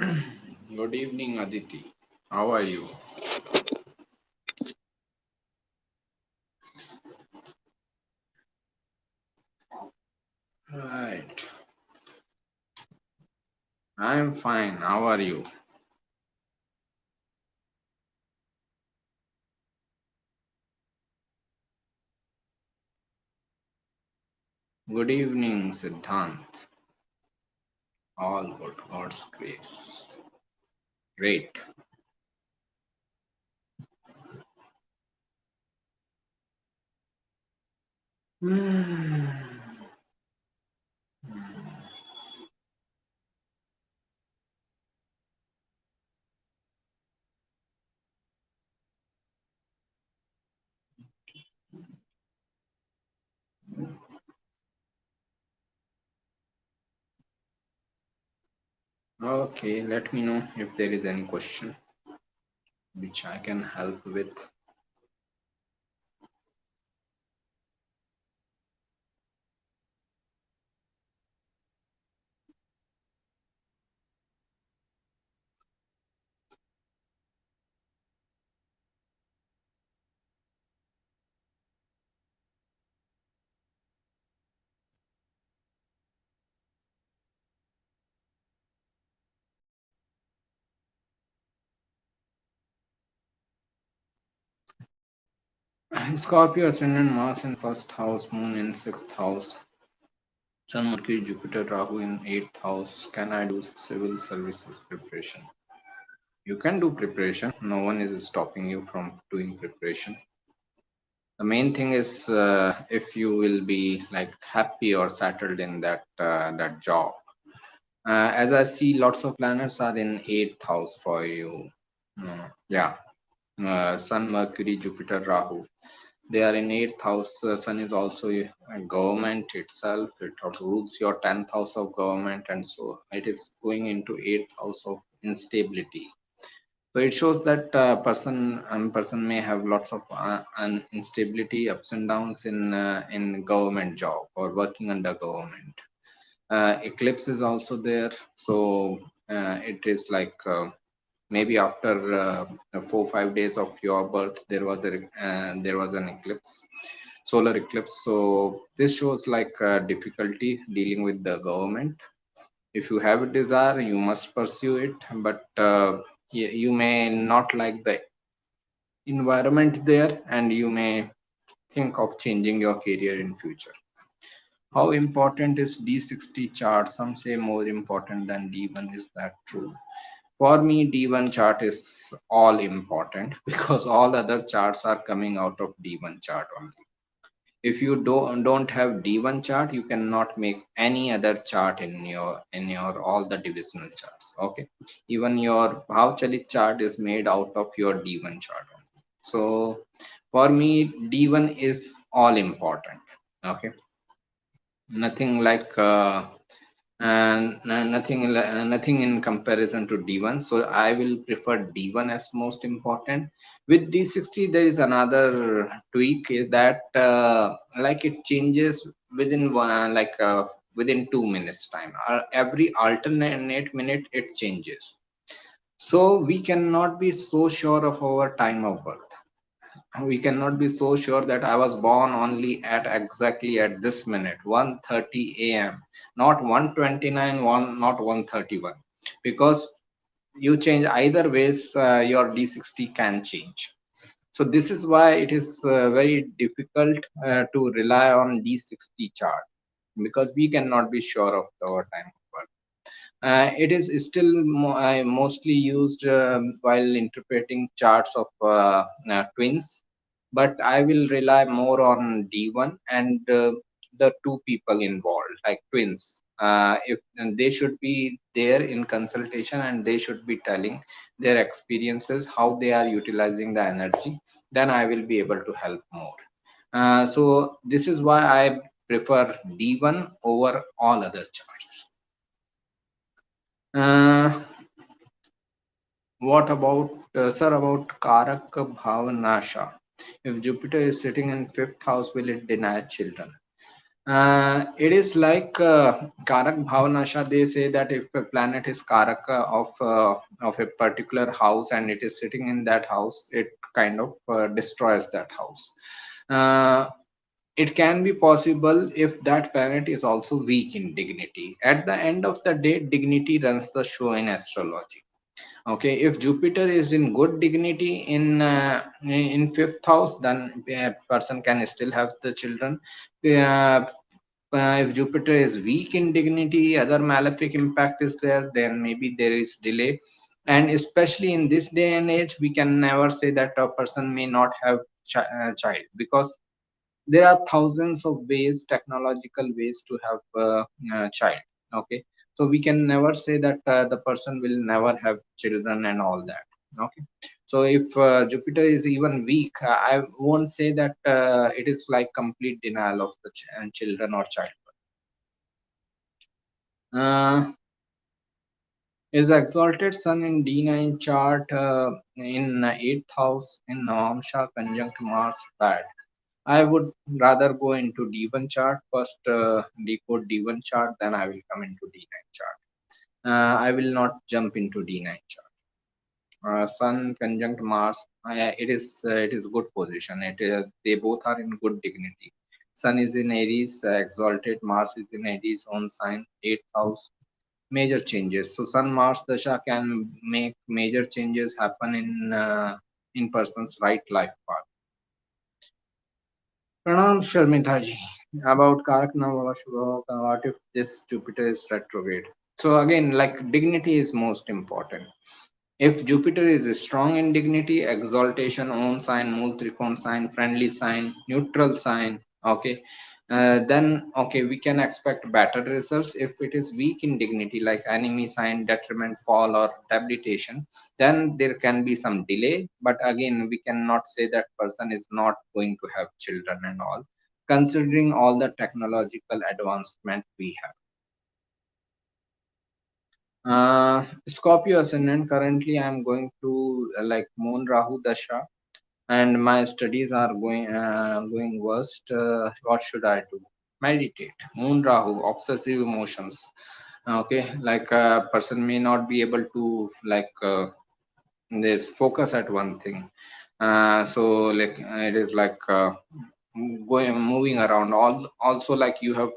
Good evening, Aditi. How are you? Right. I'm fine. How are you? Good evening, Siddhant. All good. God's grace. Great. Hmm. Okay, let me know if there is any question which I can help with. Scorpio ascendant Mars in first house, Moon in sixth house, Sun, Mercury, Jupiter, Rahu in eighth house. Can I do civil services preparation? You can do preparation. No one is stopping you from doing preparation. The main thing is if you will be like happy or settled in that job. As I see, lots of planets are in eighth house for you. Yeah, Sun, Mercury, Jupiter, Rahu. They are in eighth house. Sun is also a government itself. It rules your tenth house of government, and so it is going into eighth house of instability. So it shows that person may have lots of instability, ups and downs in government job or working under government. Eclipse is also there, so it is like maybe after 4 5 days of your birth there was an eclipse, solar eclipse. So this shows like difficulty dealing with the government. If you have a desire, you must pursue it, but you may not like the environment there, and you may think of changing your career in future. How important is D60 chart? Some say more important than D1. Is that true? For me, D1 chart is all important because all other charts are coming out of D1 chart only. If you don't have D1 chart, you cannot make any other chart in your all the divisional charts. Okay, even your Bhavchalit chart is made out of your D1 chart only. So for me, D1 is all important. Okay, nothing like nothing in comparison to D1. So I will prefer D1 as most important. With D60, there is another tweak, is that like it changes within within 2 minutes time. Every alternate minute it changes. So we cannot be so sure of our time of birth. We cannot be so sure that I was born only at exactly at this minute, 1:30 a.m., not 1:29, not 1:31, because you change either ways, your D60 can change. So this is why it is very difficult to rely on D60 chart, because we cannot be sure of our time of birth. It is still mostly used while interpreting charts of twins, but I will rely more on D1 and the two people involved, like twins. If and they should be there in consultation, and they should be telling their experiences, how they are utilizing the energy, then I will be able to help more. So this is why I prefer D1 over all other charts. Uh, what about, sir, about Karak Bhavanasha? If Jupiter is sitting in fifth house, will it deny children? It is like Karak Bhavanasha. They say that if a planet is Karak of a particular house and it is sitting in that house, it kind of destroys that house. Uh, it can be possible if that planet is also weak in dignity. At the end of the day, dignity runs the show in astrology. Okay, if Jupiter is in good dignity in fifth house, then a person can still have the children. Uh, if Jupiter is weak in dignity, other malefic impact is there, then maybe there is delay. And especially in this day and age, we can never say that a person may not have child, because there are thousands of ways, technological ways to have a child. Okay, so we can never say that the person will never have children and all that. Okay, so if Jupiter is even weak, I won't say that it is like complete denial of the children or child. Is exalted sun in D9 chart in eighth house in Navamsha conjunct Mars bad? I would rather go into D1 chart first, decode D1 chart, then I will come into D9 chart. I will not jump into D9 chart. Sun conjunct Mars, it is good position. They both are in good dignity. Sun is in Aries, exalted. Mars is in Aries, own sign, eighth house. Major changes. So Sun Mars Dasha can make major changes happen in person's right life path. Pranam Sharmita ji, about Karak Navashubha, what if this Jupiter is retrograde? So again, like dignity is most important. If Jupiter is strong in dignity, exaltation, own sign, Mool Trikon sign, friendly sign, neutral sign, okay, then okay, we can expect better results. If it is weak in dignity, like enemy sign, detriment, fall, or debilitation, then there can be some delay. But again, we cannot say that person is not going to have children and all, considering all the technological advancement we have. Scorpio ascendant. Currently, I'm going through like Moon Rahu Dasha, and my studies are going worst. What should I do? Meditate. Moon Rahu, obsessive emotions. Okay, like a person may not be able to like this focus at one thing. So like it is like going moving around. Also like you have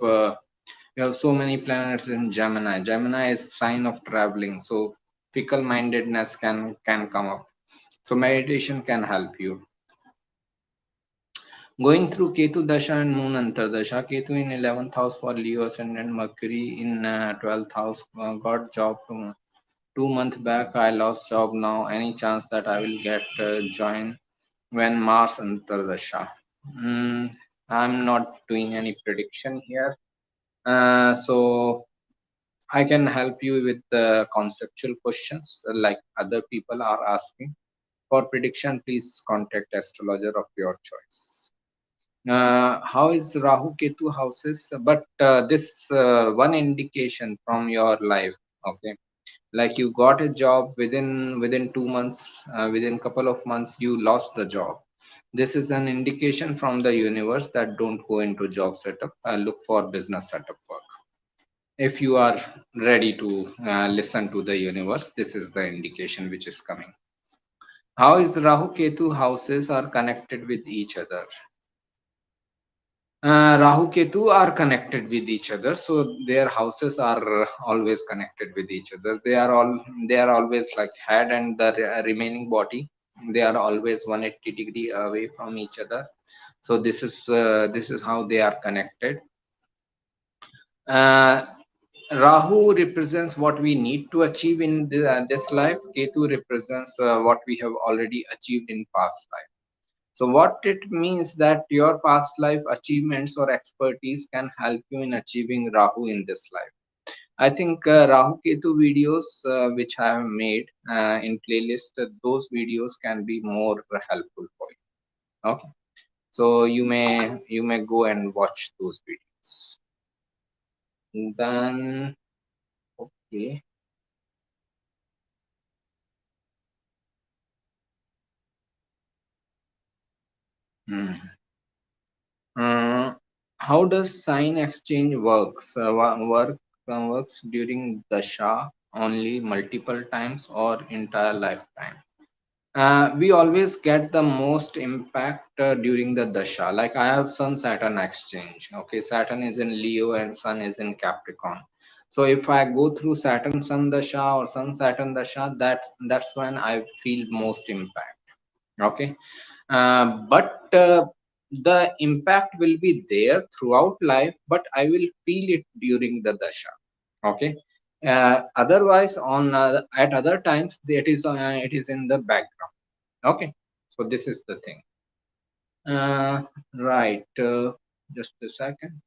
so many planets in Gemini. Gemini is sign of traveling, so fickle mindedness can come up. So meditation can help you. Going through Ketu Dasha and Moon Antardasha. Ketu in 11th house for Leo ascendant, Mercury in 12th house. Got job from 2 months back. I lost job now. Any chance that I will get join when Mars Antardasha? Mm, I'm not doing any prediction here. So I can help you with the conceptual questions like other people are asking. For prediction, please contact astrologer of your choice. How is Rahu Ketu houses? But this one indication from your life, okay? Like you got a job within 2 months, within couple of months you lost the job. This is an indication from the universe that don't go into job setup. Look for business setup work. If you are ready to listen to the universe, this is the indication which is coming. How is Rahu Ketu houses are connected with each other? Rahu Ketu are connected with each other, so their houses are always connected with each other. They are always like head and the remaining body. They are always 180-degree away from each other. So this is how they are connected. Uh, Rahu represents what we need to achieve in this life. Ketu represents what we have already achieved in past life. So what it means that your past life achievements or expertise can help you in achieving Rahu in this life. I think Rahu Ketu videos which I have made in playlist, those videos can be more helpful for you. Okay, so you may go and watch those videos. Then okay. Hmm. How does sign exchange works during dasha only, multiple times, or entire lifetime? We always get the most impact during the dasha. Like I have Sun Saturn exchange. Okay, Saturn is in Leo and Sun is in Capricorn. So if I go through Saturn Sun dasha or Sun Saturn dasha, that's when I feel most impact. Okay, but the impact will be there throughout life, but I will feel it during the dasha. Okay. Otherwise, on at other times, it is in the background. Okay, so this is the thing. Right. Just a second.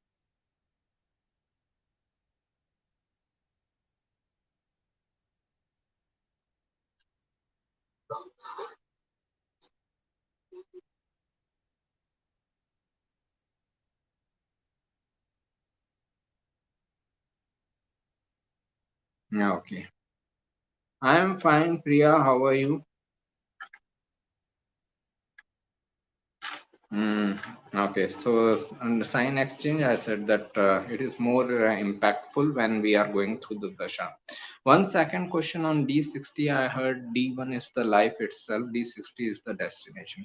Yeah, okay. I am fine, Priya. How are you? Mm, okay, so on the sign exchange, I said that it is more impactful when we are going through the dasha. One second question on D60, I heard D1 is the life itself, D60 is the destination.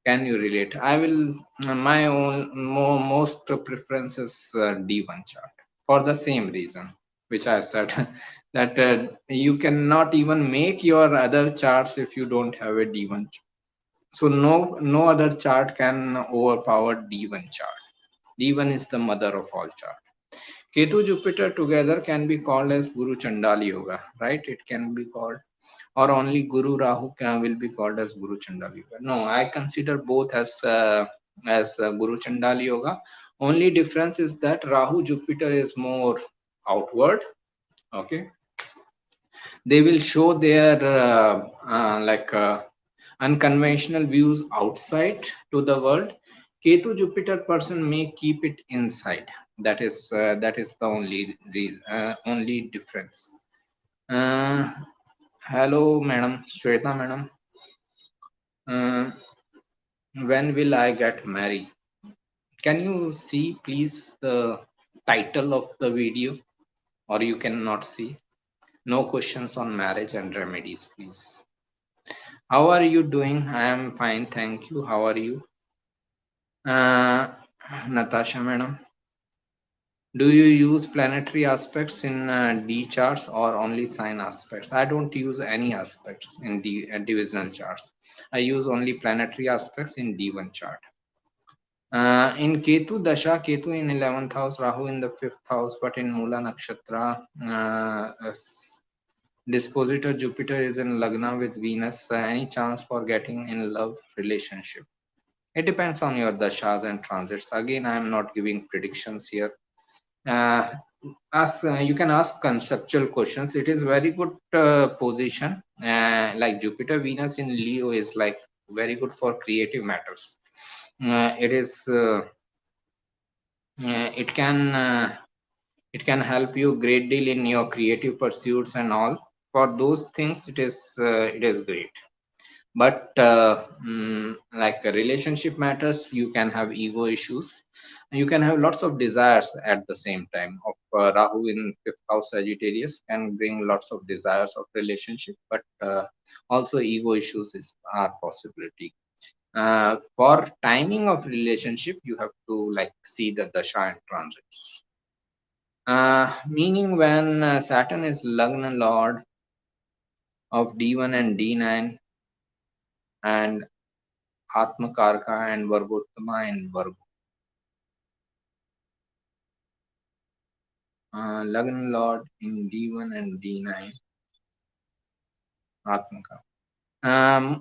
Can you relate? I will, my own most preference is D1 chart for the same reason, which I said that you cannot even make your other charts if you don't have a D1. So no other chart can overpower D1 chart. D1 is the mother of all chart. Ketu Jupiter together can be called as Guru Chandali Yoga, right? It can be called, or only Guru Rahu will be called as Guru Chandali Yoga. No, I consider both as Guru Chandali Yoga. Only difference is that Rahu Jupiter is more outward. Okay, they will show their unconventional views outside to the world. Ketu Jupiter person may keep it inside. That is the only reason, only difference. uh, Hello madam Shweta madam. uh, when will I get married? Can you see please the title of the video, or you cannot see? No questions on marriage and remedies, please. How are you doing? I am fine, thank you. How are you? Uh, Natasha, madam, do you use planetary aspects in D charts or only sign aspects? I don't use any aspects in divisional charts. I use only planetary aspects in D1 chart. In Ketu Dasha, Ketu in 11th house, Rahu in the 5th house, but in Mula Nakshatra, dispositor Jupiter is in Lagna with Venus. Any chance for getting in love relationship? It depends on your dashas and transits. Again, I am not giving predictions here. Uh, you can ask conceptual questions. It is very good position. Like Jupiter, Venus in Leo is like very good for creative matters. It is. It can. It can help you great deal in your creative pursuits and all. For those things, it is great. But like relationship matters, you can have ego issues. You can have lots of desires at the same time. Of Rahu in 5th house Sagittarius can bring lots of desires of relationship, but also ego issues are possibility. For timing of relationship, you have to like see the dasha and transits. Meaning when Saturn is Lagna Lord of D1 and D9 and Atmakarka and Vargottama in Vargo. Lagna Lord in D1 and D9 Atmaka.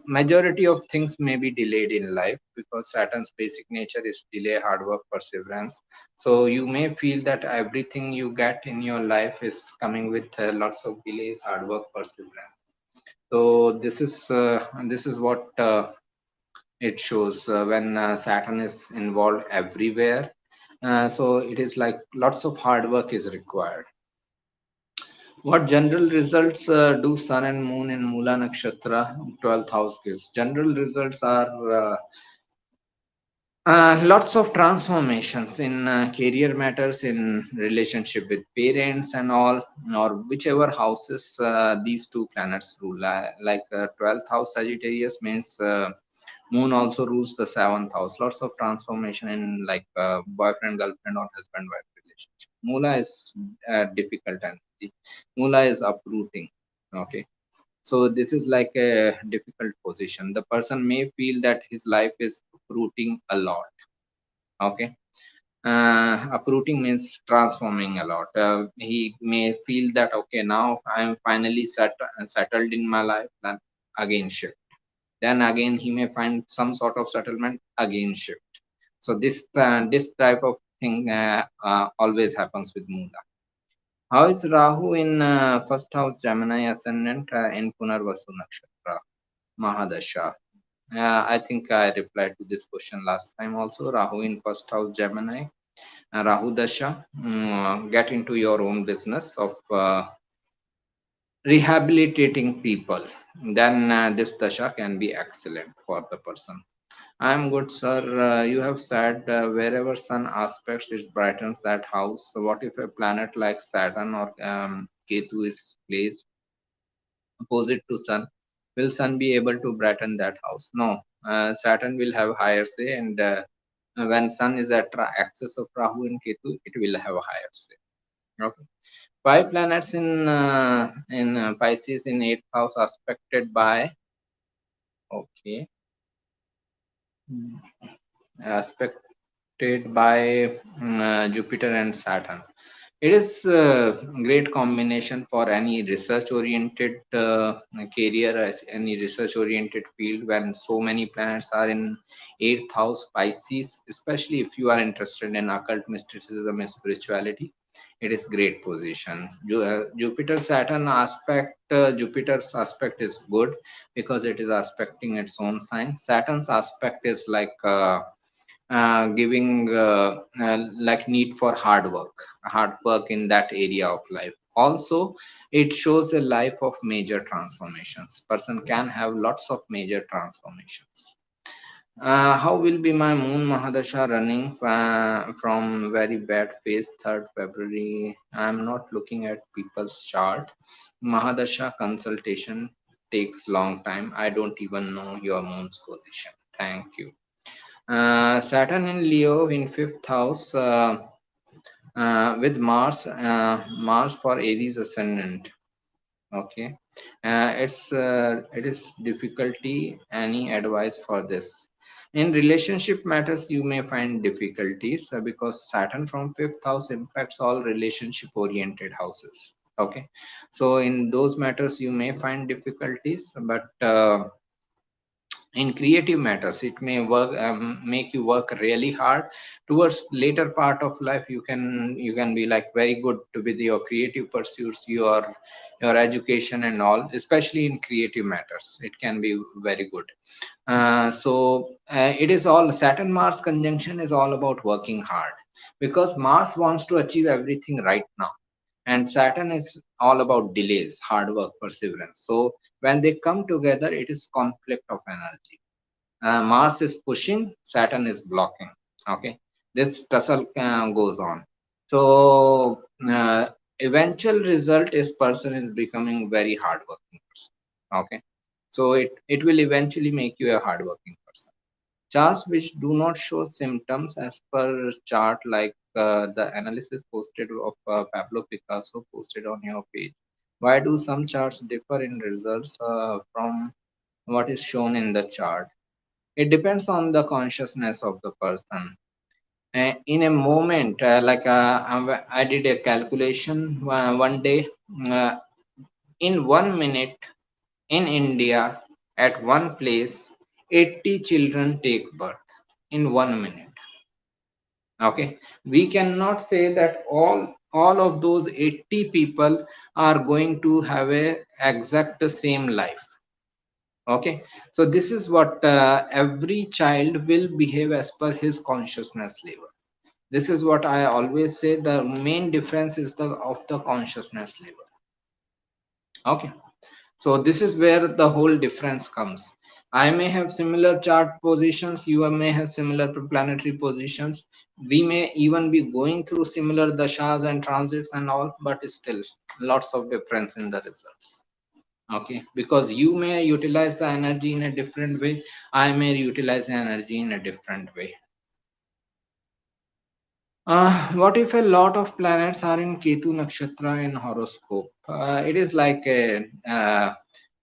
Majority of things may be delayed in life because Saturn's basic nature is delay, hard work, perseverance. So you may feel that everything you get in your life is coming with lots of delay, hard work, perseverance. So this is what it shows when Saturn is involved everywhere. So it is like lots of hard work is required. What general results do Sun and Moon in Mula Nakshatra 12th house gives? General results are Lots of transformations in career matters, in relationship with parents and all, or whichever houses these two planets rule. Like 12th house Sagittarius means moon also rules the 7th house. Lots of transformation in like boyfriend, girlfriend, or husband wife relationship. Mula is difficult energy. Mula is uprooting. Okay, so this is like a difficult position. The person may feel that his life is uprooting a lot. Okay, uprooting means transforming a lot. He may feel that okay, now I am finally settled in my life, then again shift, then again he may find some sort of settlement, again shift. So this type of thing always happens with Mula. How is Rahu in first house Gemini ascendant in Punarvasu nakshatra Mahadasha? I think I replied to this question last time also. Rahu in first house Gemini, Rahu Dasha, get into your own business of rehabilitating people. Then this Dasha can be excellent for the person. I am good, sir. You have said wherever Sun aspects, it brightens that house. So, what if a planet like Saturn or Ketu is placed opposite to Sun? Will Sun be able to brighten that house? No. Saturn will have higher say, and when Sun is at axis of Rahu and Ketu, it will have a higher say. Okay. Five planets in Pisces in eighth house aspected by, okay, aspected by Jupiter and Saturn. It is a great combination for any research oriented career, as any research oriented field, when so many planets are in eighth house Pisces, especially if you are interested in occult mysticism and spirituality. It is great positions. Jupiter Saturn aspect, Jupiter's aspect is good because it is aspecting its own sign. Saturn's aspect is like giving like need for hard work in that area of life. Also, it shows a life of major transformations. Person can have lots of major transformations. How will be my moon Mahadasha running from very bad phase 3rd February? I am not looking at people's chart. Mahadasha consultation takes long time. I don't even know your moon's position. Thank you. Saturn in Leo in fifth house with Mars for Aries ascendant. Okay, it is difficulty. Any advice for this? In relationship matters, you may find difficulties because Saturn from fifth house impacts all relationship oriented houses. Okay, so in those matters you may find difficulties, but in creative matters it may make you work really hard. Towards later part of life you can be like very good with your creative pursuits, your education and all, especially in creative matters it can be very good. It is all Saturn Mars conjunction is all about working hard, because Mars wants to achieve everything right now, and Saturn is all about delays, hard work, perseverance. So when they come together, it is conflict of energy. Mars is pushing, Saturn is blocking. Okay, this tussle goes on. So eventual result is person is becoming very hardworking person. Okay, so it will eventually make you a hardworking person. Charts which do not show symptoms as per chart, like the analysis posted of Pablo Picasso posted on your page. Why do some charts differ in results from what is shown in the chart? It depends on the consciousness of the person. In a moment, I did a calculation one day. uh, in 1 minute in India, at one place, 80 children take birth in 1 minute. Okay, we cannot say that all of those 80 people are going to have a exact same life. Okay, so this is what every child will behave as per his consciousness level. This is what I always say, the main difference is the of the consciousness level. Okay, so this is where the whole difference comes. I may have similar chart positions, you may have similar planetary positions. We may even be going through similar dashas and transits and all, but still lots of difference in the results. Okay, because you may utilize the energy in a different way, I may utilize the energy in a different way. What if a lot of planets are in Ketu Nakshatra in horoscope? It is like a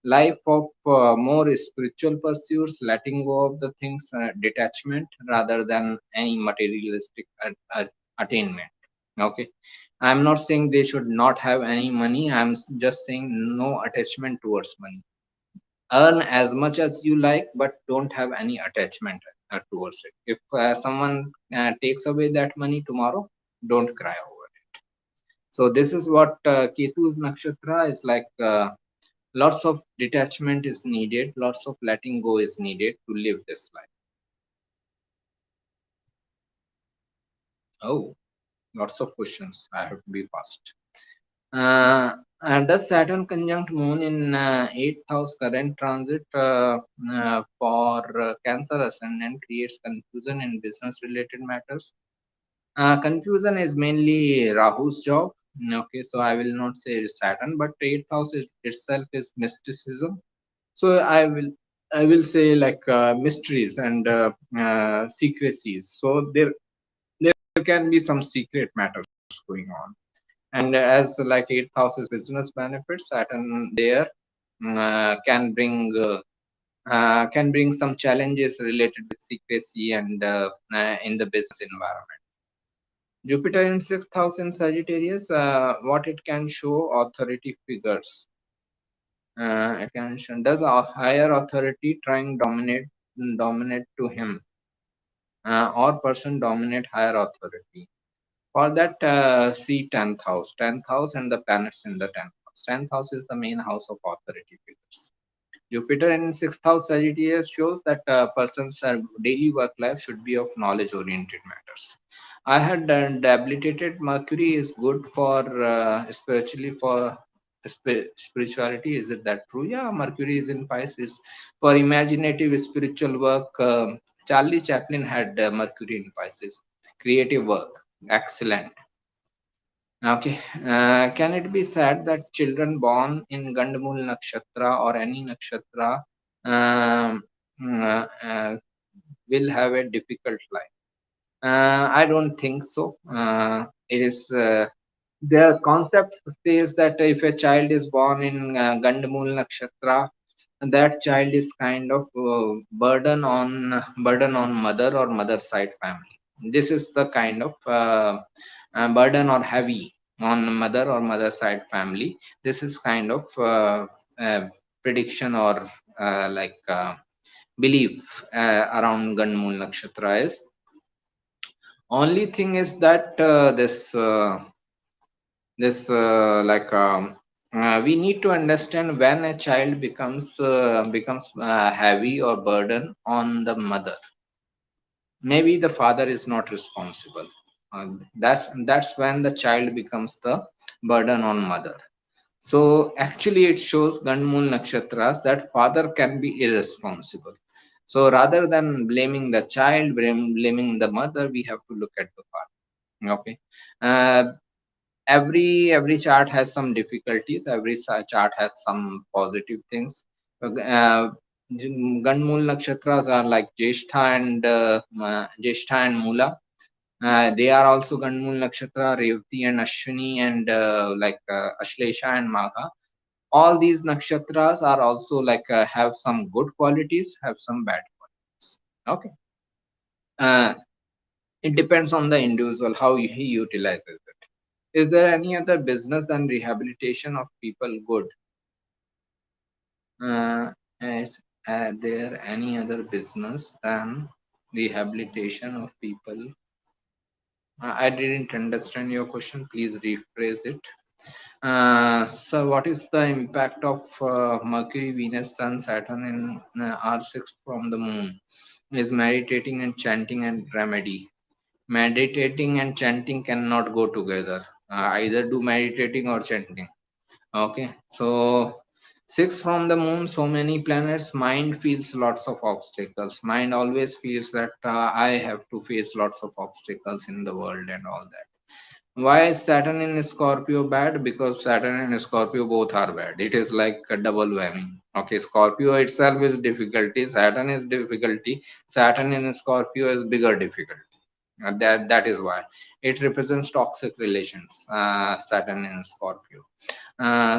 life of more spiritual pursuits, letting go of the things, detachment rather than any materialistic attainment. Okay, I'm not saying they should not have any money. Just saying no attachment towards money. Earn as much as you like, but don't have any attachment towards it. If someone takes away that money tomorrow, don't cry over it. So this is what Ketu's nakshatra is like. Lots of detachment is needed, lots of letting go is needed to live this life. Oh, lots of questions. I have to be fast. Does Saturn conjunct Moon in 8th house current transit for Cancer ascendant creates confusion in business related matters? Confusion is mainly Rahu's job. Okay, so I will not say Saturn, but 8th house itself is mysticism. So I will say like mysteries and secrecies. So there can be some secret matters going on. And as like 8th house is business benefits, Saturn there can bring some challenges related with secrecy and in the business environment. Jupiter in 6th house in Sagittarius, what it can show: authority figures. It can show, does a higher authority trying dominate to him, or person dominate higher authority? For that, see 10th house. 10th house and the planets in the 10th house. 10th house is the main house of authority figures. Jupiter in 6th house Sagittarius shows that person's daily work life should be of knowledge oriented matters. I had debilitated Mercury is good for spiritually for spirituality. Is it that true? Yeah, Mercury is in Pisces for imaginative spiritual work. Charlie Chaplin had Mercury in Pisces. Creative work, excellent. Okay. Can it be said that children born in Gandamul Nakshatra or any Nakshatra um, will have a difficult life? I don't think so. It is their concept says that if a child is born in Gandamul Nakshatra, that child is kind of burden on mother or mother side family. This is the kind of burden or heavy on mother or mother side family. This is kind of prediction or like belief around Ganmul Nakshatra is. Only thing is that this like we need to understand when a child becomes heavy or burden on the mother. Maybe the father is not responsible. That's when the child becomes the burden on mother. So actually, it shows Ganmul Nakshatras that father can be irresponsible. So rather than blaming the child, blaming the mother, we have to look at the father. Okay. Uh, every chart has some difficulties. Every chart has some positive things. Ganmul Nakshatras are like Jeshta and Mula. They are also Ganmul Nakshatra, Revati and Ashwini and Ashlesha and Magha. All these nakshatras are also like have some good qualities, have some bad qualities. Okay. uh, it depends on the individual how he utilizes it. Is there any other business than rehabilitation of people good? Is there any other business than rehabilitation of people? I didn't understand your question, please rephrase it. So what is the impact of Mercury, Venus, Sun, Saturn in R6 from the Moon? Is meditating and chanting and remedy? Meditating and chanting cannot go together. Either do meditating or chanting. Okay, so Six from the moon, so many planets, mind feels lots of obstacles. Mind always feels that I have to face lots of obstacles in the world and all that. Why is Saturn in Scorpio bad? Because Saturn and Scorpio both are bad. It is like a double whammy. Okay, Scorpio itself is difficulty, Saturn is difficulty, Saturn in Scorpio is bigger difficulty. That is why it represents toxic relations. Saturn in Scorpio.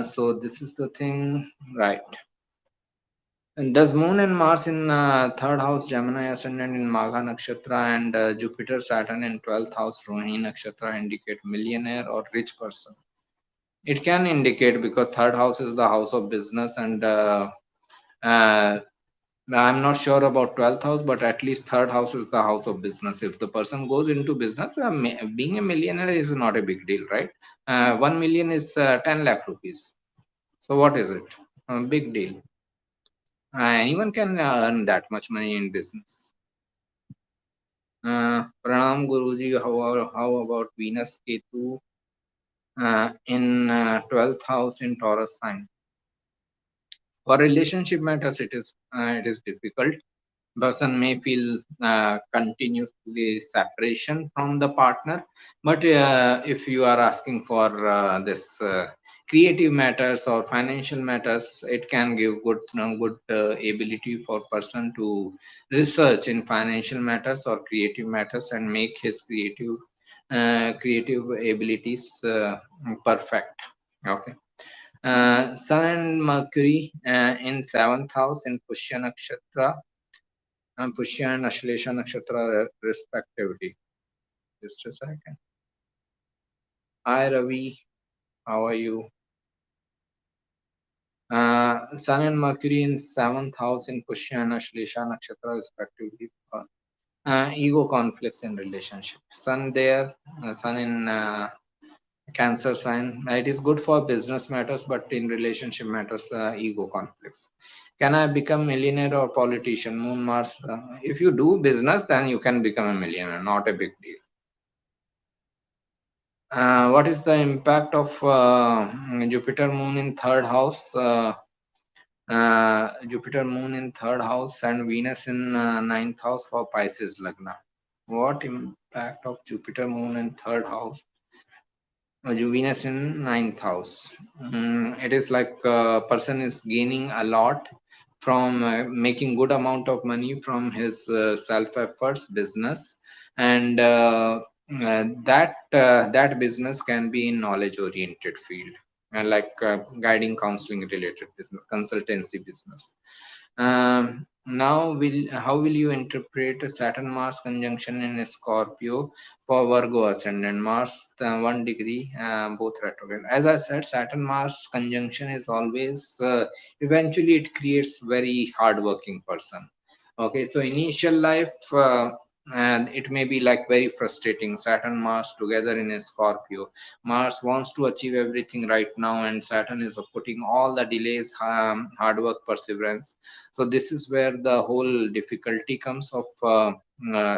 So this is the thing, right? And does Moon and Mars in third house Gemini ascendant in Magha Nakshatra and Jupiter Saturn in 12th house Rohini Nakshatra indicate millionaire or rich person? It can indicate because third house is the house of business and uh, I'm not sure about 12th house, but at least third house is the house of business. If the person goes into business, being a millionaire is not a big deal, right? 1 million is 10 lakh rupees. So what is it? A big deal. Anyone can earn that much money in business. Pranam Guruji, how about Venus Ketu in 12th house in Taurus sign? For relationship matters, it is difficult. Person may feel continuously separation from the partner, but if you are asking for this creative matters or financial matters, it can give good ability for person to research in financial matters or creative matters and make his creative abilities perfect. Okay. Sun and Mercury in seventh house in Pushya Nakshatra and Pushya and Ashlesha Nakshatra respectively. Just a second. Hi Ravi, how are you? Sun and Mercury in seventh house in Pushya and Ashlesha Nakshatra respectively. Ego conflicts in relationship. Sun there, Sun in Cancer sign. It is good for business matters, but in relationship matters, ego conflicts. Can I become millionaire or politician? Moon Mars. If you do business, then you can become a millionaire. Not a big deal. What is the impact of Jupiter Moon in third house? Jupiter Moon in third house and Venus in ninth house for Pisces Lagna. What impact of Jupiter Moon in third house? Venus in ninth house. It is like a person is gaining a lot from making good amount of money from his self efforts business, and that business can be in knowledge oriented field, like guiding counseling related business, consultancy business. Now, how will you interpret a Saturn Mars conjunction in Scorpio for Virgo ascendant? Mars 1 degree, both retrograde. As I said, Saturn Mars conjunction is always eventually it creates very hardworking person. Okay, so initial life and it may be like very frustrating. Saturn Mars together in a Scorpio. Mars wants to achieve everything right now, and Saturn is putting all the delays, hard work, perseverance. So this is where the whole difficulty comes of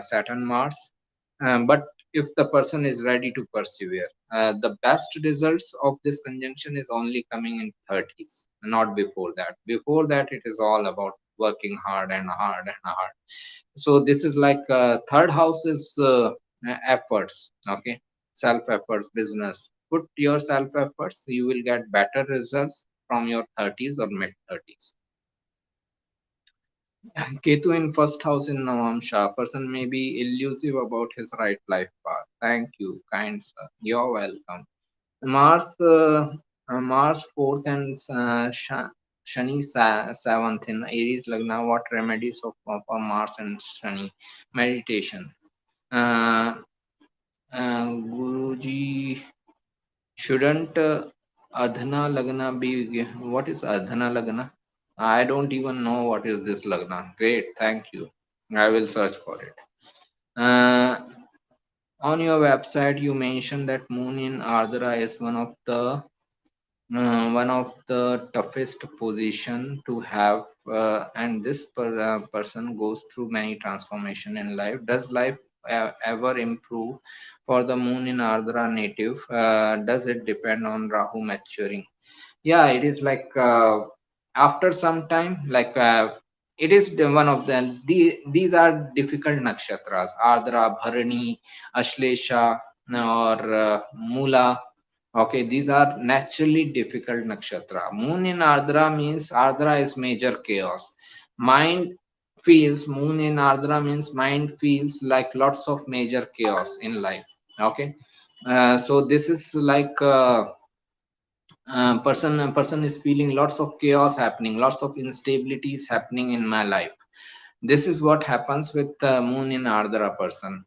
Saturn Mars. But if the person is ready to persevere, the best results of this conjunction is only coming in 30s, not before that. Before that, it is all about working hard and hard and hard. So this is like third house is efforts. Okay, self efforts, business. Put your self efforts, you will get better results from your 30s or mid 30s. Ketu in first house in Navamsha. Person may be elusive about his right life path. Thank you, kind sir. You're welcome. Mars fourth and Shani seventh in Aries Lagna. What remedies for Mars and Shani? Meditation. Uh, Guruji, shouldn't Adhana Lagna be? What is Adhana Lagna? I don't even know what is this Lagna. Great, thank you. I will search for it. On your website, you mentioned that Moon in Ardhara is one of the toughest position to have, and this person goes through many transformation in life. Does life ever improve for the Moon in Ardhara native? Does it depend on Rahu maturing? Yeah, it is like After some time, like it is one of them. These are difficult nakshatras: Ardra, Bharani, Ashlesha, or Mula. Okay, these are naturally difficult nakshatra. Moon in Ardra means Ardra is major chaos. Mind feels, Moon in Ardra means mind feels like lots of major chaos in life. Okay, so this is like. Person is feeling lots of chaos happening, lots of instabilities happening in my life. This is what happens with the moon in ardhara person.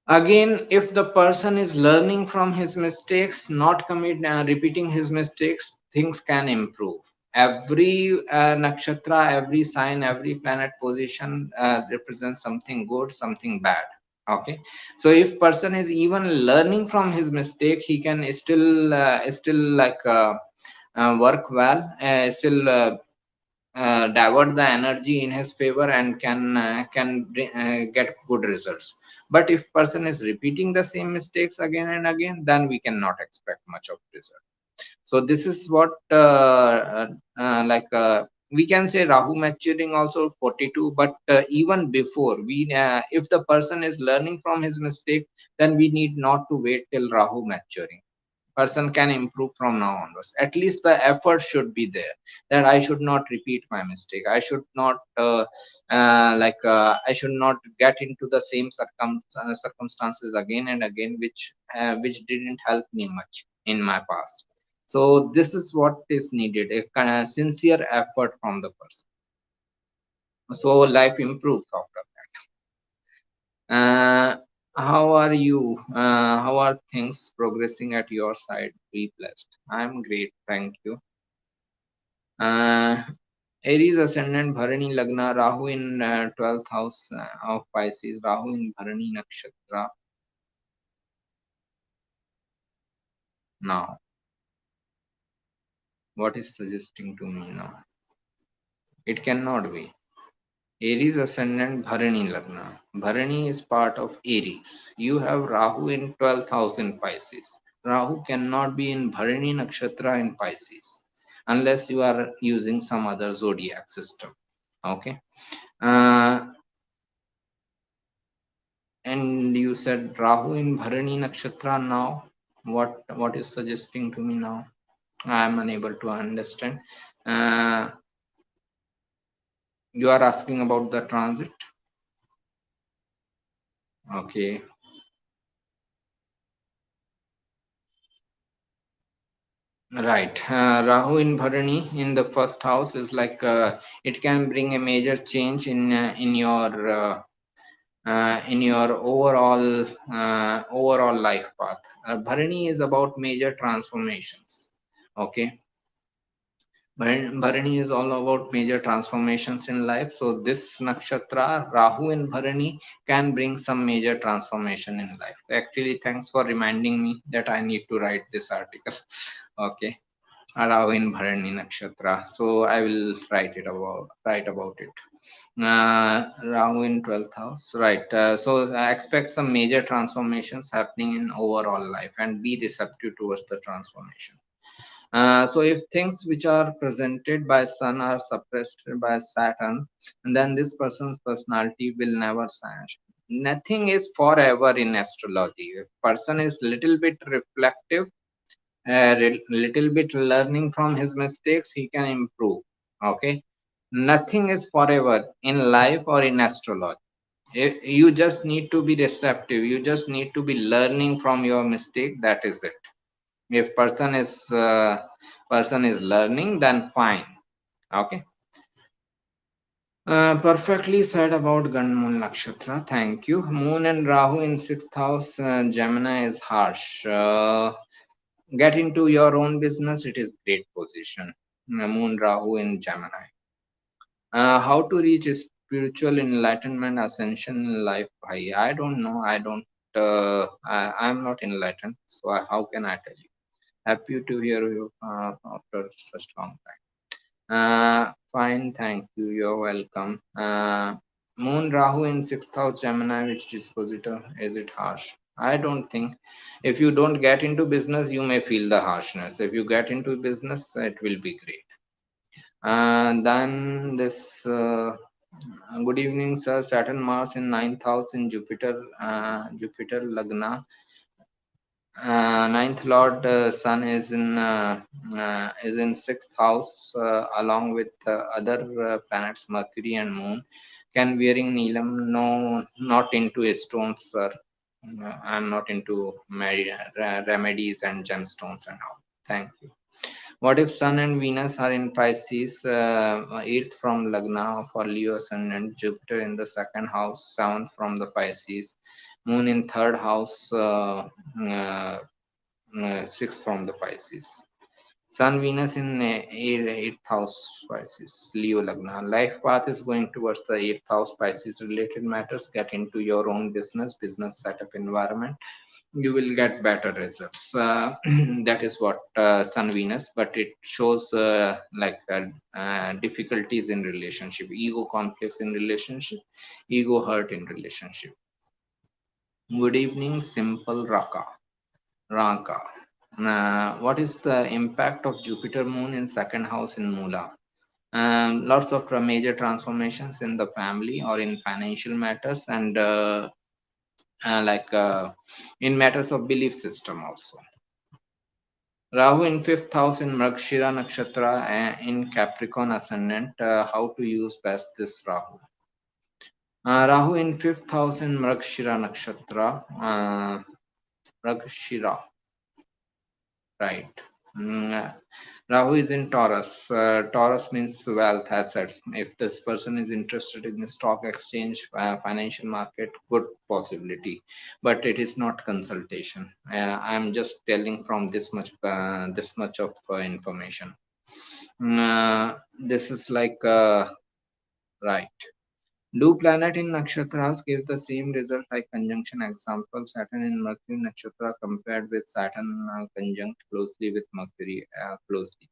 Again, if the person is learning from his mistakes, not repeating his mistakes, things can improve. Every nakshatra, every sign, every planet position represents something good, something bad. Okay, so if person is even learning from his mistake, he can still like work well, still divert the energy in his favor, and get good results. But if person is repeating the same mistakes again and again, then we cannot expect much of result. So this is what we can say Rahu maturing also 42, but even before if the person is learning from his mistake, then we need not to wait till Rahu maturing. Person can improve from now onwards. At least the effort should be there, that I should not repeat my mistake. I should not I should not get into the same circumstances again and again, which didn't help me much in my past. So this is what is needed, a kind of sincere effort from the person, so life improves after that. How are you? How are things progressing at your side? Be blessed. I'm great, thank you. Uh, Aries ascendant Bharani Lagna, Rahu in 12th house of Pisces, Rahu in Bharani Nakshatra. Now, what is suggesting to me now? It cannot be. Aries ascendant Bharani Lagna. Bharani is part of Aries. You have Rahu in 12th house in Pisces. Rahu cannot be in Bharani Nakshatra in Pisces unless you are using some other zodiac system. Okay. Uh, and you said Rahu in Bharani Nakshatra now. What is suggesting to me now? I am unable to understand. Uh, you are asking about the transit. Okay. Right. Rahu in Bharani in the first house is like it can bring a major change in your overall life path. Bharani is about major transformations. Okay. Bharani is all about major transformations in life. So this nakshatra, Rahu in Bharani, can bring some major transformation in life. Actually, thanks for reminding me that I need to write this article. Okay. Rahu in Bharani Nakshatra. So I will write about it. Rahu in 12th house, right? So I expect some major transformations happening in overall life, and be receptive towards the transformation. So if things which are presented by Sun are suppressed by Saturn, and then this person's personality will never change. Nothing is forever in astrology. If person is little bit reflective, little bit learning from his mistakes, he can improve. Okay, nothing is forever in life or in astrology. You just need to be receptive, you just need to be learning from your mistake. That is it. If person is learning, then fine. Okay. Perfectly said about Ganmoon Nakshatra. Thank you. Moon and Rahu in sixth house. Gemini is harsh. Get into your own business. It is great position. Moon Rahu in Gemini. How to reach spiritual enlightenment, ascension in life? I don't know. I'm not enlightened. So how can I tell you? Happy to hear you after such long time. Fine, thank you. You're welcome. Moon Rahu in sixth house Gemini, which dispositor? Is it harsh? I don't think. If you don't get into business, you may feel the harshness. If you get into business, it will be great. Then this good evening, sir. Saturn, Mars in ninth house in Jupiter, Jupiter Lagna. Ninth Lord Sun is in sixth house along with other planets Mercury and Moon. Can wearing Neelam? No, not into stones, sir. I'm not into remedies and gemstones and all. Thank you. What if Sun and Venus are in Pisces, eighth from Lagna for Leo ascendant, Jupiter in the second house, seventh from the Pisces, Moon in third house, uh, sixth from the Pisces. Sun Venus in eighth house Pisces, Leo Lagna. Life path is going towards the eighth house Pisces related matters. Get into your own business setup environment. You will get better results. That is what Sun Venus, but it shows difficulties in relationship, ego conflicts in relationship, ego hurt in relationship. Good evening, Simple Raka. Raka. What is the impact of Jupiter Moon in second house in Mula? Lots of major transformations in the family or in financial matters and in matters of belief system also. Rahu in fifth house in Mrgashira Nakshatra in Capricorn ascendant. How to use best this Rahu? Rahu in fifth house in Mrgashira Nakshatra. Mrgashira, right. Rahu is in Taurus. Taurus means wealth, assets. If this person is interested in the stock exchange, financial market, good possibility, but it is not consultation. I'm just telling from this much of information. This is right. Do planet in nakshatras give the same result like conjunction? Example: Saturn in Mercury nakshatra compared with Saturn conjunct closely with Mercury closely.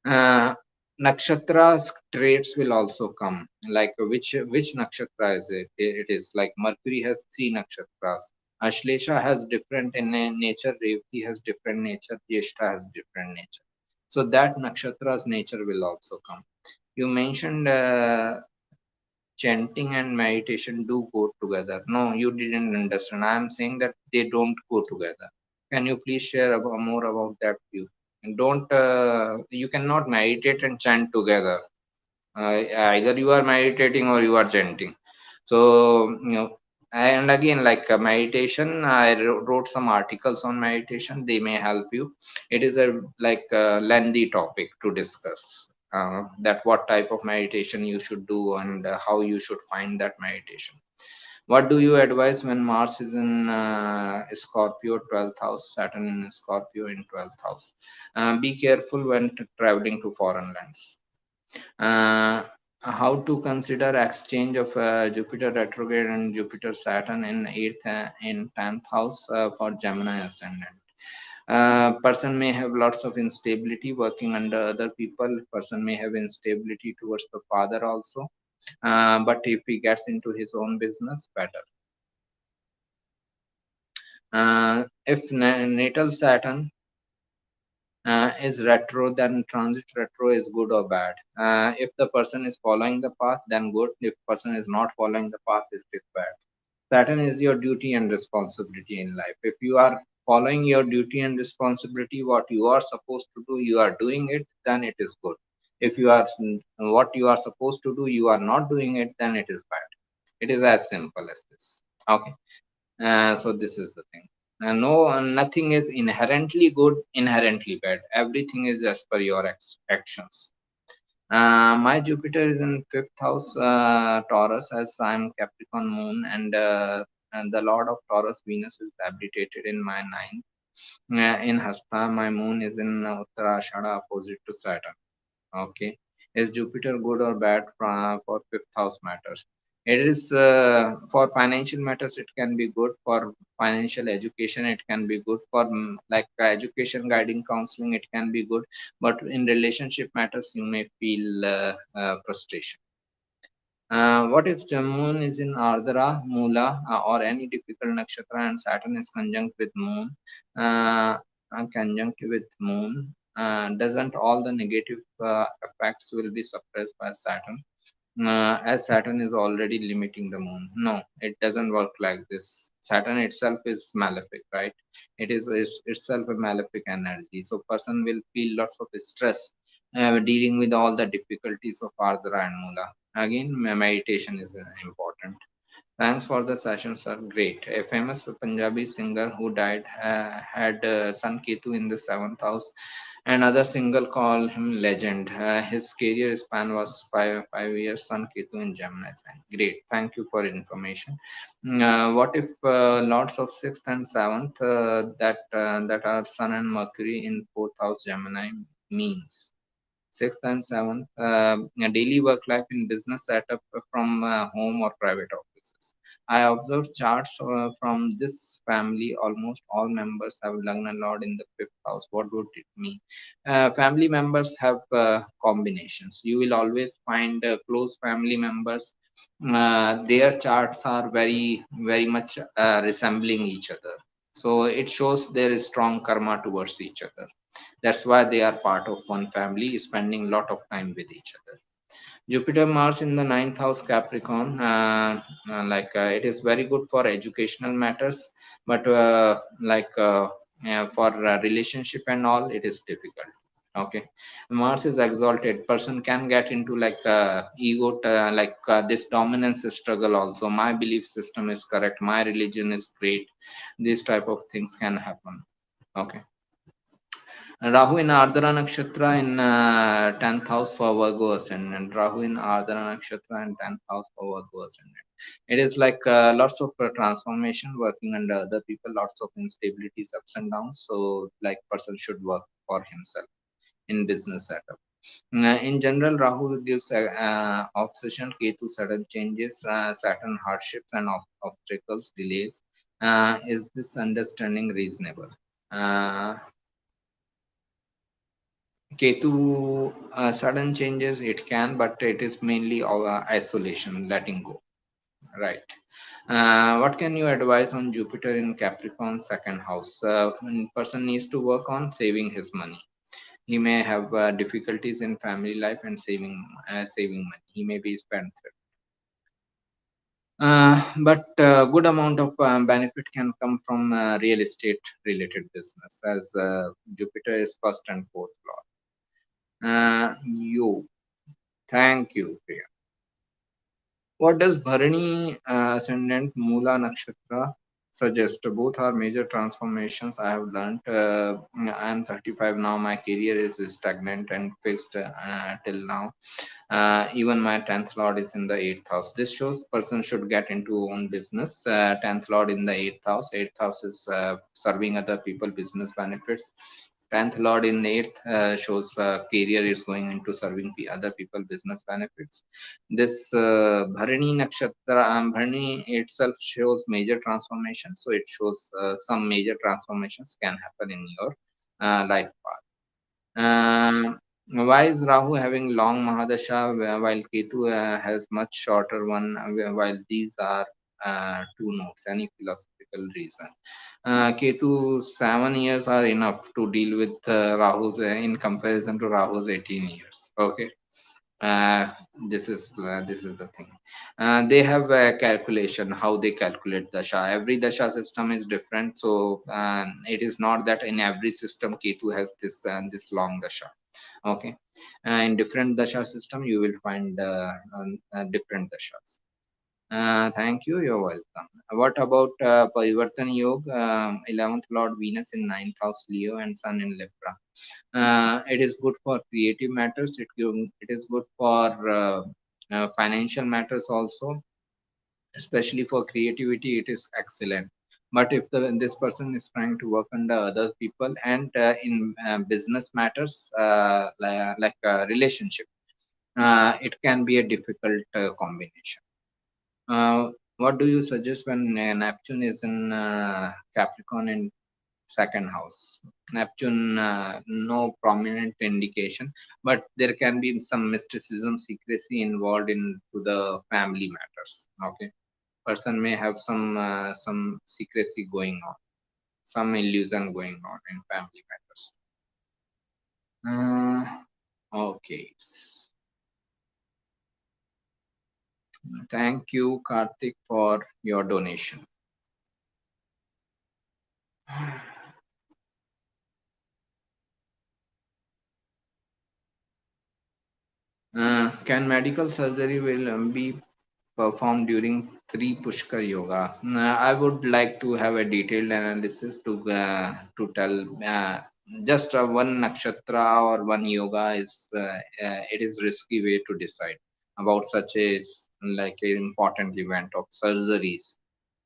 uh, Nakshatras traits will also come, like which nakshatra is it? It is like Mercury has three nakshatras. Ashlesha has different in nature, Revati has different nature, Jyeshtha has different nature. So that nakshatra's nature will also come. You mentioned chanting and meditation do go together. No, you didn't understand. I am saying that they don't go together. Can you please share more about that view? And don't you cannot meditate and chant together. Either you are meditating or you are chanting. So and again, like meditation, I wrote some articles on meditation. They may help you. It is a lengthy topic to discuss. That what type of meditation you should do and how you should find that meditation. What do you advise when Mars is in Scorpio 12th house, Saturn in Scorpio in 12th house? Be careful when traveling to foreign lands. How to consider exchange of Jupiter retrograde and Jupiter Saturn in 8th in 10th house for Gemini ascendant. Person may have lots of instability working under other people. Person may have instability towards the father also. But if he gets into his own business, better. If natal Saturn is retro, then transit retro is good or bad. If the person is following the path, then good. If person is not following the path, it is bad. Saturn is your duty and responsibility in life. If you are following your duty and responsibility, what you are supposed to do, you are doing it, then it is good. If you are what you are supposed to do, you are not doing it, then it is bad. It is as simple as this. Okay. So this is the thing. No, nothing is inherently good, inherently bad. Everything is as per your actions. My Jupiter is in fifth house, Taurus, as I'm Capricorn moon, and the Lord of Taurus, Venus, is habitated in my ninth. In Hasta, my moon is in Uttarashada, opposite to Saturn. Okay, is Jupiter good or bad for fifth house matters? It is for financial matters. It can be good for financial education. It can be good for education, guiding, counseling. It can be good, but in relationship matters, you may feel frustration. What if the moon is in Ardhara, Mula, or any difficult nakshatra and Saturn is conjunct with moon? Conjunct with moon. Doesn't all the negative effects will be suppressed by Saturn? As Saturn is already limiting the moon. No, it doesn't work like this. Saturn itself is malefic, right? It is itself a malefic energy. So person will feel lots of stress dealing with all the difficulties of Ardra and Mula. Again, meditation is important. Thanks for the session, sir. Great. A famous Punjabi singer who died had Sun Ketu in the seventh house. Another single call him legend. His career span was five years. Sun Ketu in Gemini sign. Great. Thank you for information. What if lords of sixth and seventh that are Sun and Mercury in fourth house Gemini means? Sixth and seventh, daily work life in business setup from home or private offices. I observed charts from this family. Almost all members have Lagna Lord in the fifth house. What would it mean? Family members have combinations. You will always find close family members. Their charts are very much resembling each other. So it shows there is strong karma towards each other. That's why they are part of one family, spending a lot of time with each other. Jupiter Mars in the ninth house Capricorn, it is very good for educational matters, but for relationship and all, it is difficult. Okay, Mars is exalted. Person can get into ego, this dominance struggle. Also, my belief system is correct. My religion is great. These type of things can happen. Okay. Rahu in Ardhara Nakshatra in 10th house for Virgo ascendant. Rahu in Ardhara Nakshatra in 10th house for Virgo ascendant. It is like lots of transformation working under other people, lots of instabilities, ups and downs. So, like, person should work for himself in business setup. In general, Rahu gives obsession, Ketu sudden changes, Saturn hardships and obstacles, delays. Is this understanding reasonable? Ketu, sudden changes it can, but it is mainly isolation, letting go. Right. What can you advise on Jupiter in Capricorn second house? Person needs to work on saving his money. He may have difficulties in family life and saving money. He may be spent. But good amount of benefit can come from real estate related business, as Jupiter is first and fourth lord. You. Thank you, Priya. What does Bharani ascendant Mula Nakshatra suggest? Both are major transformations I have learned. I am 35 now. My career is stagnant and fixed till now. Even my 10th lord is in the 8th house. This shows person should get into own business. 10th lord in the 8th house. 8th house is serving other people, business benefits. 10th lord in 8th shows career is going into serving other people, business benefits. This Bharani Nakshatra, Bharani itself shows major transformation. So it shows some major transformations can happen in your life path. Why is Rahu having long Mahadasha while Ketu has much shorter one, while these are two notes? Any philosophical reason? Ketu 7 years are enough to deal with Rahu's in comparison to Rahu's 18 years. Okay. Uh, this is the thing. They have a calculation how they calculate dasha. Every dasha system is different, so it is not that in every system Ketu has this long dasha. Okay, in different dasha system you will find different dashas. Thank you. You're welcome. What about Parivartan Yoga, 11th Lord Venus in 9th house Leo and Sun in Libra? It is good for creative matters. It is good for financial matters also, especially for creativity. It is excellent. But if this person is trying to work under other people and in business matters, relationship, it can be a difficult combination. What do you suggest when Neptune is in Capricorn in second house? Neptune, no prominent indication, but there can be some mysticism, secrecy involved into the family matters. Okay, person may have some secrecy going on, some illusion going on in family matters. Okay. Thank you, Karthik, for your donation. Can medical surgery will be performed during three Pushkar Yoga? I would like to have a detailed analysis to tell. Just one nakshatra or one yoga it is risky way to decide about such a like an important event of surgeries.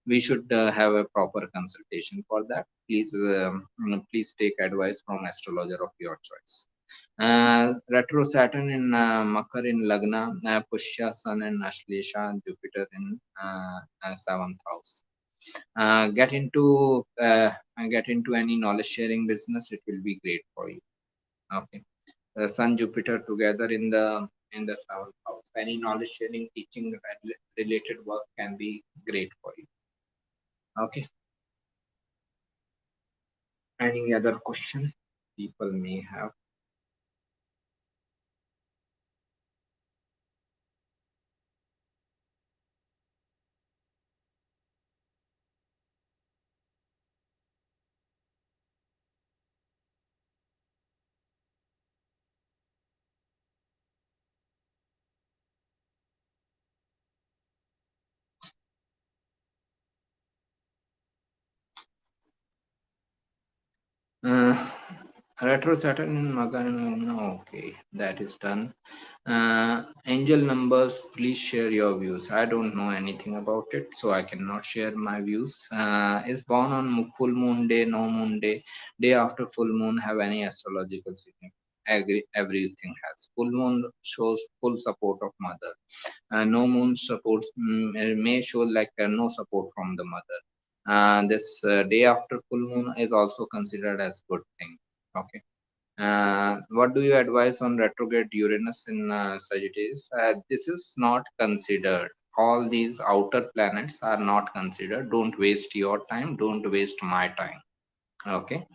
We should have a proper consultation for that. Please take advice from astrologer of your choice. Retro Saturn in Makar in Lagna, Pushya Sun in Ashlesha, Jupiter in seventh house. Get into any knowledge sharing business. It will be great for you. Okay, Sun Jupiter together in the seventh house. Any knowledge sharing, teaching related work can be great for you. Okay. Any other question people may have? Uh, Retro Saturn in Magan. Okay, that is done. Angel numbers, please share your views. I don't know anything about it, so I cannot share my views. Is born on full moon day, no moon day, day after full moon have any astrological significance? Everything has. Full moon shows full support of mother. No moon supports may show like no support from the mother. This day after full moon is also considered as good thing. Okay. What do you advise on retrograde Uranus in Sagittarius? This is not considered. All these outer planets are not considered. Don't waste your time. Don't waste my time. Okay.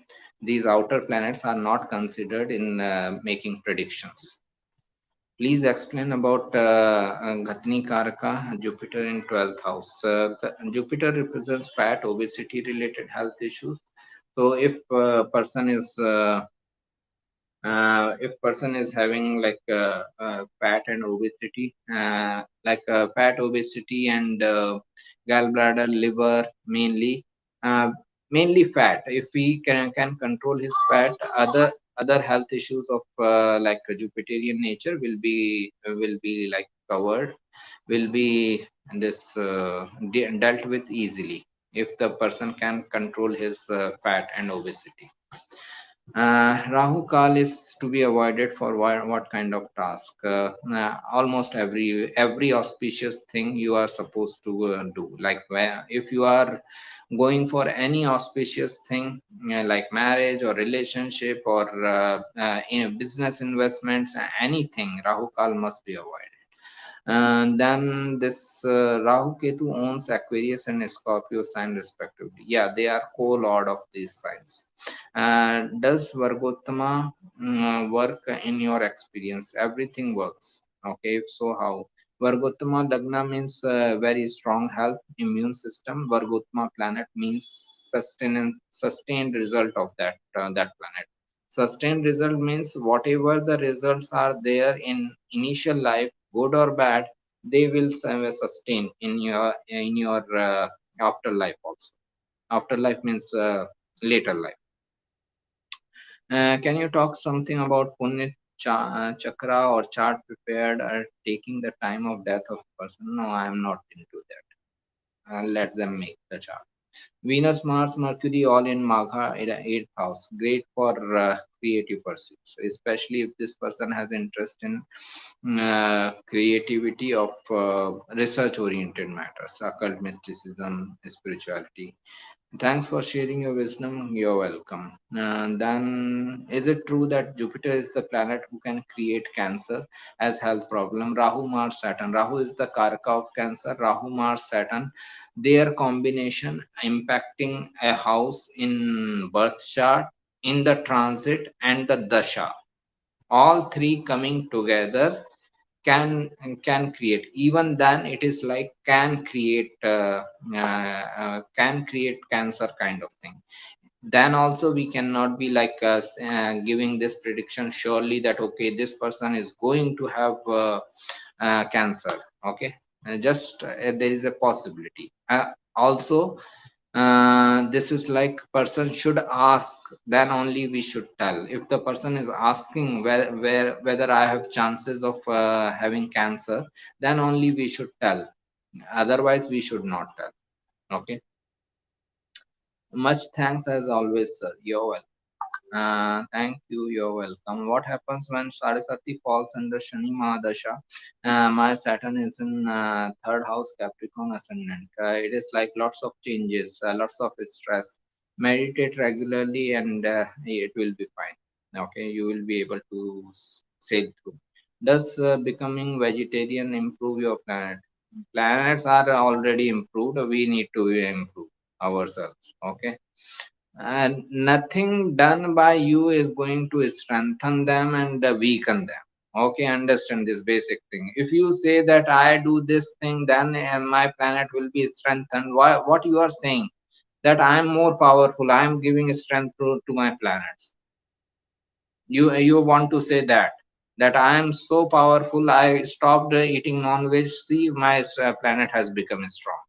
These outer planets are not considered in making predictions. Please explain about Ghatni Karaka, Jupiter in 12th house. Jupiter represents fat, obesity related health issues. So if person is having like fat and obesity, fat, obesity, and gallbladder, liver, uh, mainly fat. If he can control his fat, other health issues of like a Jupiterian nature will be like covered, will be this dealt with easily if the person can control his fat and obesity. Rahu Kal is to be avoided for what kind of task? Almost every auspicious thing you are supposed to do. Like where if you are going for any auspicious thing like marriage or relationship or in business investments, anything, Rahu Kal must be avoided. And then this Rahu Ketu owns Aquarius and Scorpio sign respectively. Yeah, they are co-lord of these signs. Does Vargottama work in your experience? Everything works. Okay, so how? Vargottama Lagna means very strong health, immune system. Vargottama planet means sustained result of that planet. Sustained result means whatever the results are there in initial life, good or bad, they will sustain in your afterlife also. Afterlife means later life. Can you talk something about Punya Chakra or chart prepared or taking the time of death of person? No, I am not into that. Let them make the chart. Venus, Mars, Mercury, all in Magha, 8th house. Great for creative pursuits, especially if this person has interest in creativity of research-oriented matters, occult mysticism, spirituality. Thanks for sharing your wisdom. You're welcome. Then, is it true that Jupiter is the planet who can create cancer as health problem? Rahu, Mars, Saturn. Rahu is the Karaka of cancer. Rahu, Mars, Saturn. Their combination impacting a house in birth chart, in the transit, and the dasha. All three coming together can create. Even then it is like can create cancer kind of thing. Then also we cannot be like giving this prediction surely that okay, this person is going to have cancer. Okay, just there is a possibility. Also this is like person should ask, then only we should tell. If the person is asking whether I have chances of having cancer, then only we should tell. Otherwise we should not tell. Okay, much thanks as always, sir. You're welcome. Thank you. You're welcome. What happens when Saraswati falls under Shani Mahadasha? My Saturn is in third house, Capricorn ascendant. It is like lots of changes, lots of stress. Meditate regularly, and it will be fine. Okay, you will be able to sail through. Does becoming vegetarian improve your planet? Planets are already improved. We need to improve ourselves. Okay, and nothing done by you is going to strengthen them and weaken them. Okay, understand this basic thing. If you say that I do this thing, then my planet will be strengthened. What you are saying, that I am more powerful, I am giving strength to my planets. You want to say that I am so powerful, I stopped eating non-veg, see my planet has become strong.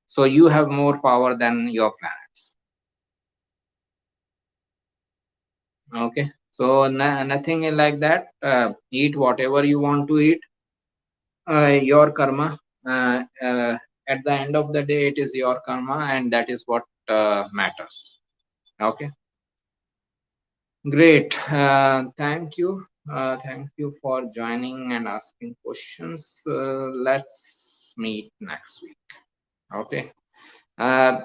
So you have more power than your planets. Okay, so nothing like that. Eat whatever you want to eat. Your karma. At the end of the day, it is your karma, and that is what matters. Okay, great. Thank you. Thank you for joining and asking questions. Let's meet next week. Okay. Uh,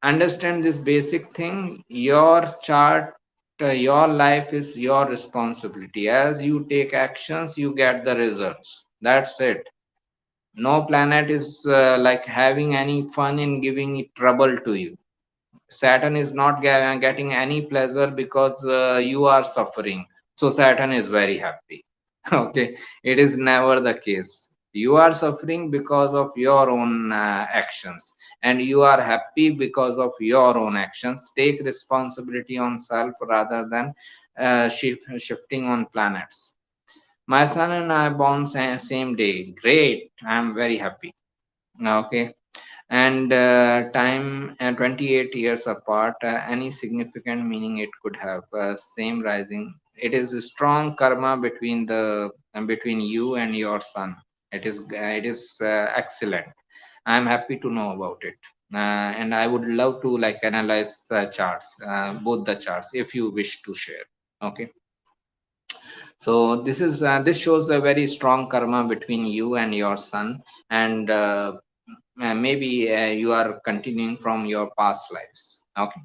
Understand this basic thing. Your chart, your life is your responsibility. As you take actions, you get the results. That's it. No planet is like having any fun in giving it trouble to you. Saturn is not getting any pleasure because you are suffering. So Saturn is very happy. Okay, it is never the case. You are suffering because of your own actions, and you are happy because of your own actions. Take responsibility on self rather than shifting on planets. My son and I born same day. Great, I am very happy. Okay, and time 28 years apart. Any significant meaning it could have? Same rising. It is a strong karma between the between you and your son. It is excellent. I'm happy to know about it. And I would love to like analyze the charts, both the charts, if you wish to share. Okay, so this shows a very strong karma between you and your son, and maybe you are continuing from your past lives. Okay,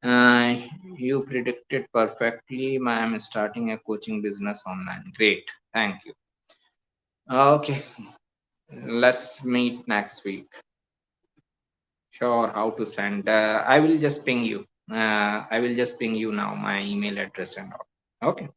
uh, you predicted perfectly. I'm starting a coaching business online. Great, thank you. Okay, let's meet next week. Sure, how to send? I will just ping you. I will just ping you now my email address and all. Okay.